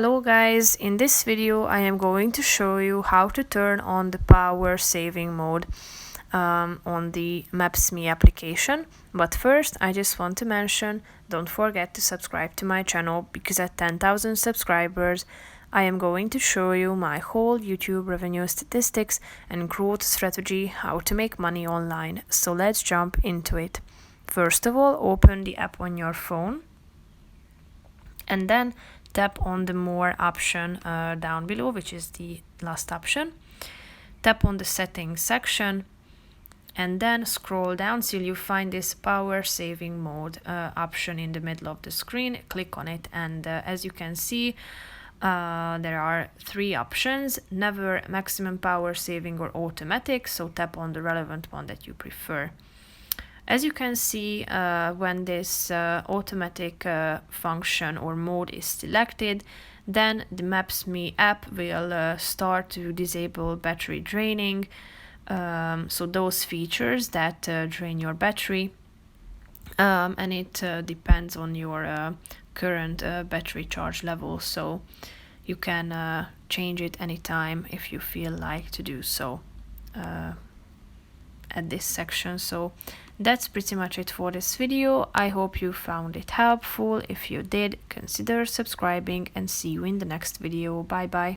Hello guys, in this video I am going to show you how to turn on the power saving mode on the Maps.me application. But first I just want to mention, don't forget to subscribe to my channel, because at 10,000 subscribers I am going to show you my whole YouTube revenue statistics and growth strategy, how to make money online. So let's jump into it. First of all, open the app on your phone and then tap on the more option down below, which is the last option. Tap on the settings section and then scroll down till you find this power saving mode option in the middle of the screen. Click on it, and as you can see, there are three options: never, maximum power saving, or automatic. So tap on the relevant one that you prefer. As you can see, when this automatic function or mode is selected, then the Maps.me app will start to disable battery draining. So those features that drain your battery, and it depends on your current battery charge level. So you can change it anytime if you feel like to do so at this section. So that's pretty much it for this video. I hope you found it helpful. If you did, consider subscribing, and see you in the next video. Bye bye.